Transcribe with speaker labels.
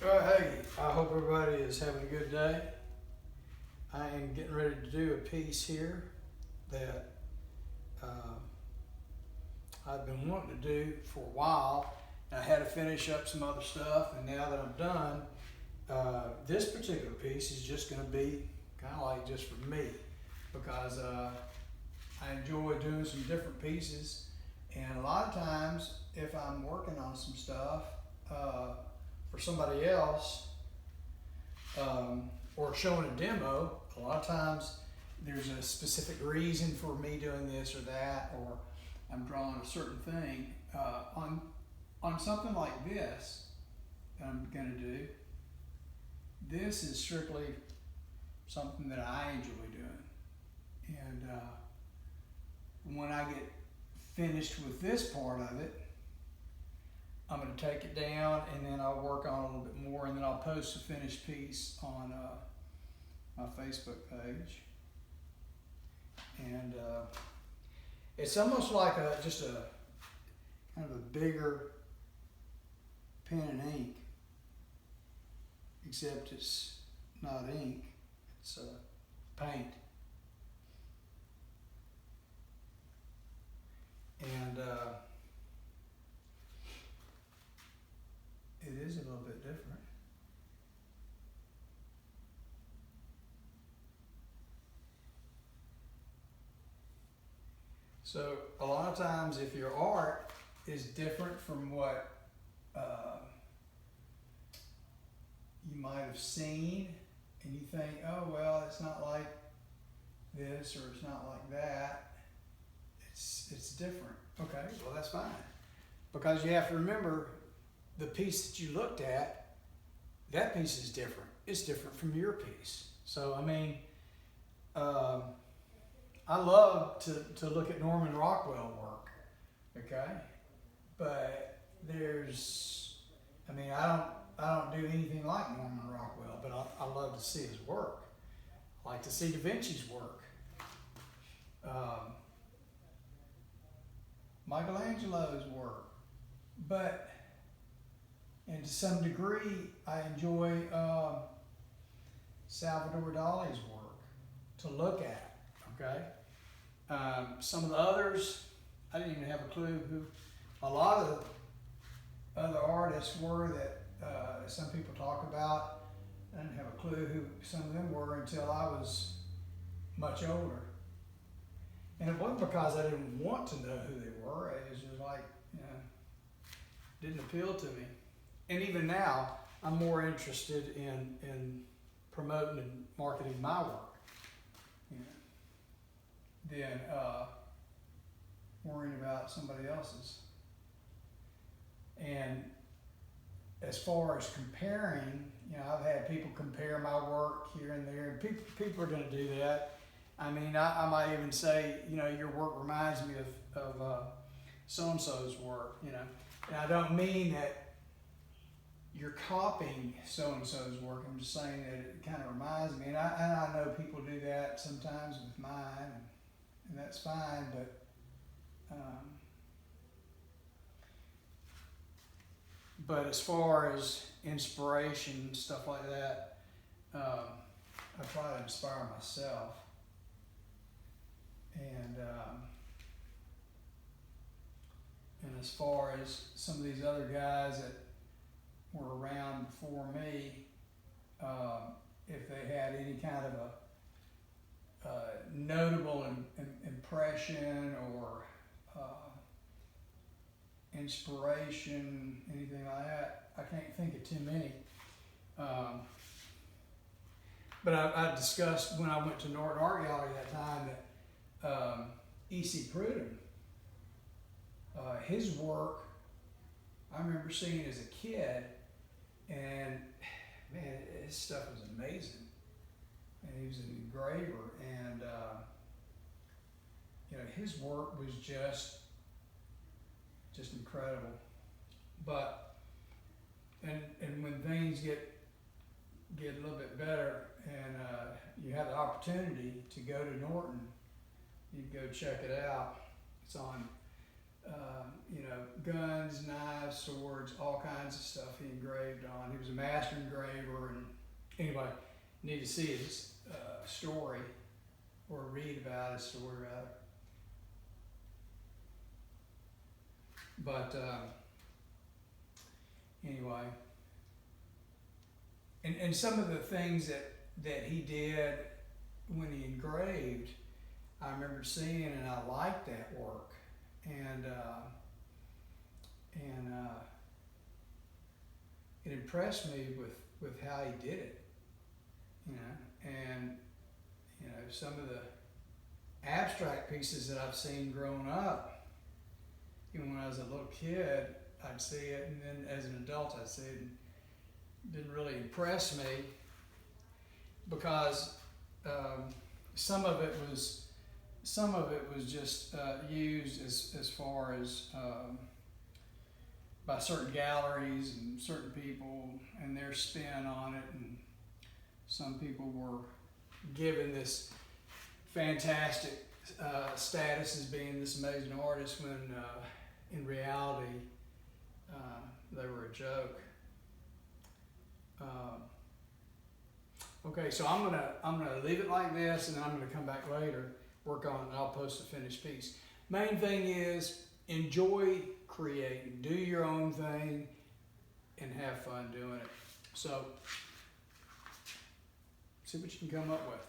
Speaker 1: Hey, I hope everybody is having a good day. I am getting ready to do a piece here that I've been wanting to do for a while. I had to finish up some other stuff, and now that I'm done, this particular piece is just going to be kind of like just for me because I enjoy doing some different pieces, and a lot of times if I'm working on some stuff for somebody else, or showing a demo, a lot of times there's a specific reason for me doing this or that, or I'm drawing a certain thing. On something like this that I'm gonna do, this is strictly something that I enjoy doing. And when I get finished with this part of it, I'm going to take it down and then I'll work on it a little bit more, and then I'll post a finished piece on my Facebook page. And it's almost like just a kind of a bigger pen and ink, except it's not ink, it's paint. And it is a little bit different. So a lot of times if your art is different from what you might have seen, and you think, oh well, it's not like this or it's not like that, it's different. Okay, well that's fine. Because you have to remember, the piece that you looked at, that piece is different. It's different from your piece. So I mean, I love to look at Norman Rockwell work, okay? But I don't do anything like Norman Rockwell, but I love to see his work. I like to see Da Vinci's work. Michelangelo's work. But, and to some degree, I enjoy Salvador Dali's work to look at, okay? Some of the others, I didn't even have a clue who a lot of the other artists were that some people talk about. I didn't have a clue who some of them were until I was much older. And it wasn't because I didn't want to know who they were. It was just like, didn't appeal to me. And even now, I'm more interested in promoting and marketing my work, than worrying about somebody else's. And as far as comparing, I've had people compare my work here and there, and people are going to do that. I mean, I might even say, your work reminds me of so-and-so's work, And I don't mean that you're copying so-and-so's work. I'm just saying that it kind of reminds me. And I know people do that sometimes with mine, and that's fine, but as far as inspiration and stuff like that, I try to inspire myself. And as far as some of these other guys that were around before me, if they had any kind of a notable impression or inspiration, anything like that, I can't think of too many. But I discussed when I went to Norton Art Gallery that time that E.C. Prudhomme, his work, I remember seeing as a kid, and man, his stuff was amazing. And he was an engraver, and his work was just incredible. But and when things get a little bit better, and you have the opportunity to go to Norton, you go check it out. It's on you know, guns, knives, swords, all kinds of stuff he engraved on. He was a master engraver, and anyway, you need to see his story or read about his story rather. But anyway, and some of the things that he did when he engraved, I remember seeing, and I liked that work, and it impressed me with how he did it, you know, and you know, some of the abstract pieces that I've seen growing up, even when I was a little kid, I'd see it, and then as an adult I'd see it, and it didn't really impress me because some of it was just used as far as by certain galleries and certain people and their spin on it, and some people were given this fantastic status as being this amazing artist when in reality they were a joke. Okay, so I'm gonna leave it like this, and then I'm gonna come back later, work on it, and I'll post a finished piece. Main thing is enjoy creating, do your own thing, and have fun doing it. So see what you can come up with.